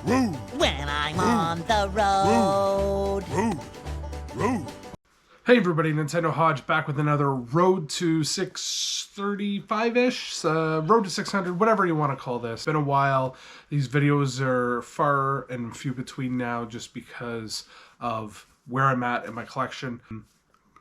when I'm on the road. Hey everybody, Nintendo Hodge back with another Road to 635-ish, Road to 600, whatever you want to call this. It's been a while. These videos are far and few between now just because of where I'm at in my collection.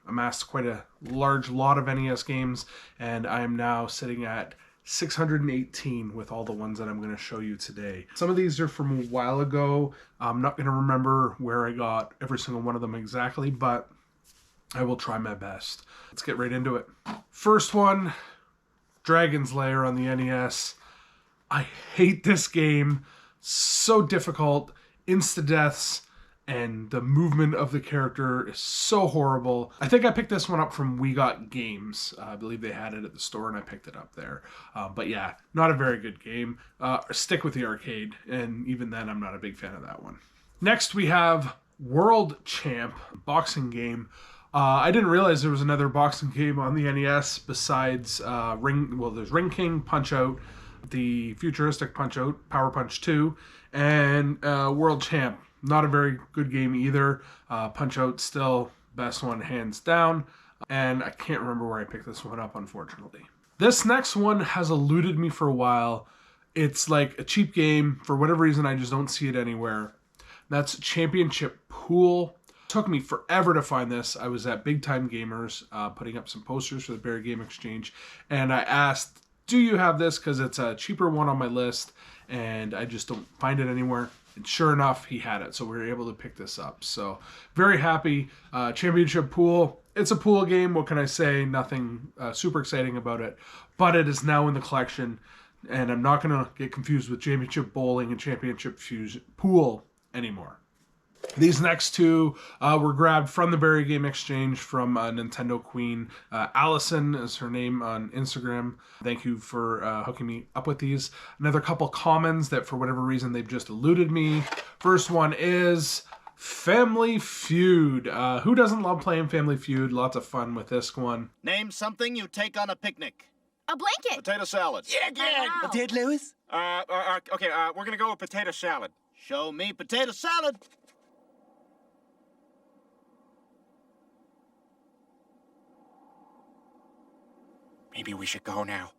Amassed quite a large lot of NES games, and I am now sitting at 618 with all the ones that I'm going to show you today. Some of these are from a while ago. I'm not going to remember where I got every single one of them exactly, but I will try my best. Let's get right into it. First one, Dragonslayer on the NES. I hate this game. So difficult. Insta-deaths. And the movement of the character is so horrible. I think I picked this one up from We Got Games. I believe they had it at the store and I picked it up there. But yeah, not a very good game. Stick with the arcade. And even then, I'm not a big fan of that one. Next, we have World Champ, boxing game. I didn't realize there was another boxing game on the NES besides there's Ring King, Punch-Out, the futuristic Punch-Out, Power Punch 2, and World Champ. Not a very good game either. Punch-Out still best one hands down. And I can't remember where I picked this one up, unfortunately. This next one has eluded me for a while. It's like a cheap game. For whatever reason, I just don't see it anywhere. That's Championship Pool. Took me forever to find this. I was at Big Time Gamers putting up some posters for the Barrie Game Exchange. And I asked, do you have this? Because it's a cheaper one on my list. And I just don't find it anywhere. And sure enough, he had it, so we were able to pick this up. So, very happy. Championship Pool. It's a pool game. What can I say? Nothing super exciting about it. But it is now in the collection, and I'm not going to get confused with Championship Bowling and Championship Pool anymore. These next two were grabbed from the Barrie Game Exchange from Nintendo Queen. Allison is her name on Instagram. Thank you for hooking me up with these. Another couple commons that for whatever reason they've just eluded me. First one is Family Feud. Who doesn't love playing Family Feud? Lots of fun with this one. Name something you take on a picnic. A blanket. Potato salad. Yeah, good. Wow. Did Lewis? Okay, we're gonna go with potato salad. Show me potato salad. Maybe we should go now.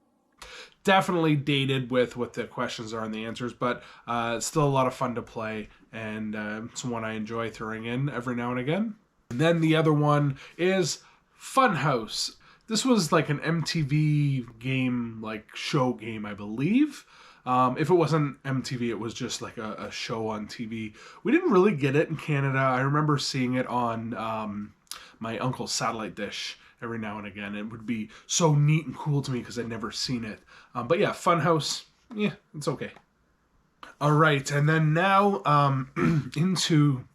Definitely dated with what the questions are and the answers, but it's still a lot of fun to play, and it's one I enjoy throwing in every now and again. And then the other one is Funhouse. This was like an MTV game, like show game, I believe. If it wasn't MTV, it was just like a show on TV. We didn't really get it in Canada. I remember seeing it on my uncle's satellite dish every now and again. It would be so neat and cool to me because I'd never seen it. But yeah, Funhouse, yeah, it's okay. All right, and then now into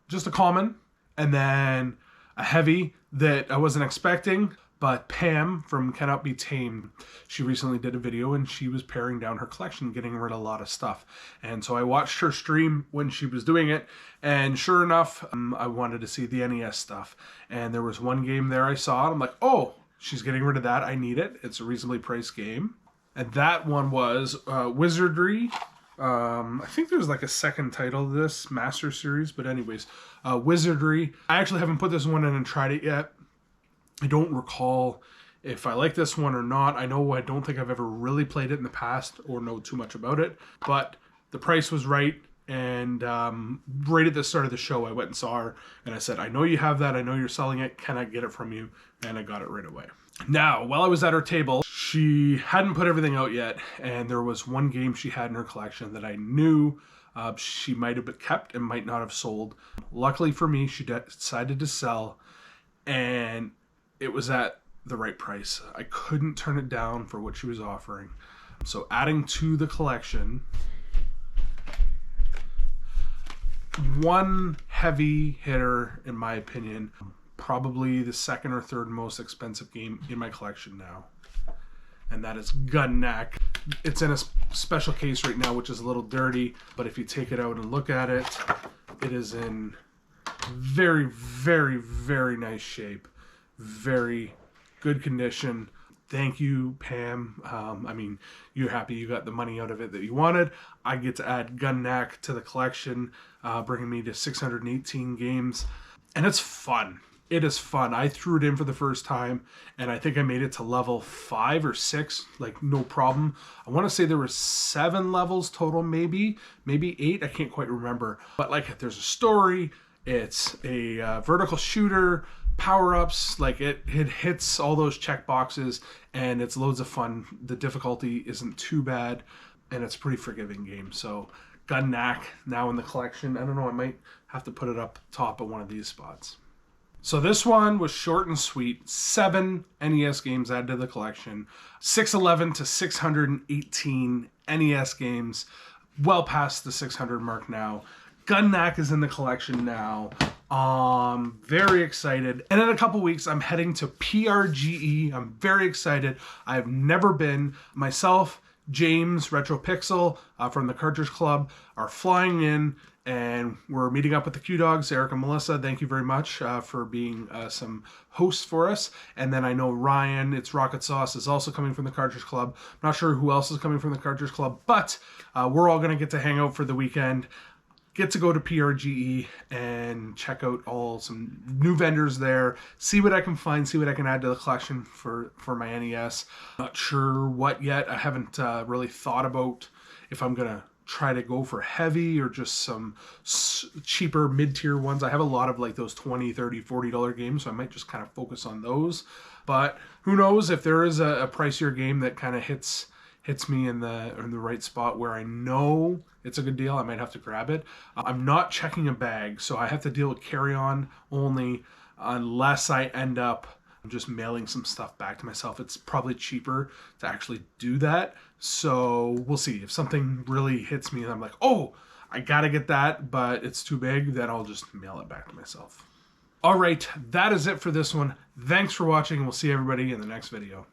just a common, and then a heavy that I wasn't expecting. But Pam from Cannot Be Tamed, she recently did a video and she was paring down her collection, getting rid of a lot of stuff. And so I watched her stream when she was doing it, and sure enough, I wanted to see the NES stuff. And there was one game there I saw, and I'm like, oh, she's getting rid of that. I need it. It's a reasonably priced game. And that one was Wizardry. I think there's like a second title to this, Master Series, but anyways, Wizardry. I actually haven't put this one in and tried it yet. I don't recall if I like this one or not. I don't think I've ever really played it in the past or know too much about it, but the price was right, and right at the start of the show, I went and saw her, and I said, I know you have that, I know you're selling it, can I get it from you? And I got it right away. Now, while I was at her table, she hadn't put everything out yet, and there was one game she had in her collection that I knew she might have kept and might not have sold. Luckily for me, she decided to sell, and it was at the right price. I couldn't turn it down for what she was offering. So adding to the collection, one heavy hitter, in my opinion, probably the second or third most expensive game in my collection now. And that is Knack. It's in a special case right now, which is a little dirty, but if you take it out and look at it, it is in very, very, very nice shape. Very good condition. Thank you, Pam. I mean, you're happy you got the money out of it that you wanted. I get to add Knack to the collection, bringing me to 618 games. And it's fun. It is fun. I threw it in for the first time, and I think I made it to level 5 or 6, like no problem. I want to say there were 7 levels total, maybe 8. I can't quite remember. But like, there's a story. It's a vertical shooter, power-ups. Like it hits all those check boxes, and it's loads of fun. The difficulty isn't too bad, and it's a pretty forgiving game. So, Knack now in the collection. I don't know. I might have to put it up top at one of these spots. So this one was short and sweet. 7 NES games added to the collection. 611 to 618 NES games. Well past the 600 mark now. Knack is in the collection now. Very excited. And in a couple weeks, I'm heading to PRGE. I'm very excited. I've never been. Myself, James, RetroPixel from the Cartridge Club are flying in. And we're meeting up with the Q-Dogs, Eric and Melissa. Thank you very much for being some hosts for us. And then I know Ryan, it's Rocket Sauce, is also coming from the Cartridge Club. I'm not sure who else is coming from the Cartridge Club, but we're all going to get to hang out for the weekend. Get to go to PRGE and check out some new vendors there. See what I can find, see what I can add to the collection for my NES. Not sure what yet. I haven't really thought about if I'm going to try to go for heavy or just some cheaper mid-tier ones. I have a lot of like those $20, $30, $40 games, so I might just kind of focus on those. But who knows, if there is a pricier game that kind of hits me in the right spot where I know it's a good deal, I might have to grab it. I'm not checking a bag, so I have to deal with carry-on only unless I end up just mailing some stuff back to myself. It's probably cheaper to actually do that. So we'll see. If something really hits me and I'm like, oh, I gotta get that, but it's too big, then I'll just mail it back to myself. All right, that is it for this one. Thanks for watching, and we'll see everybody in the next video.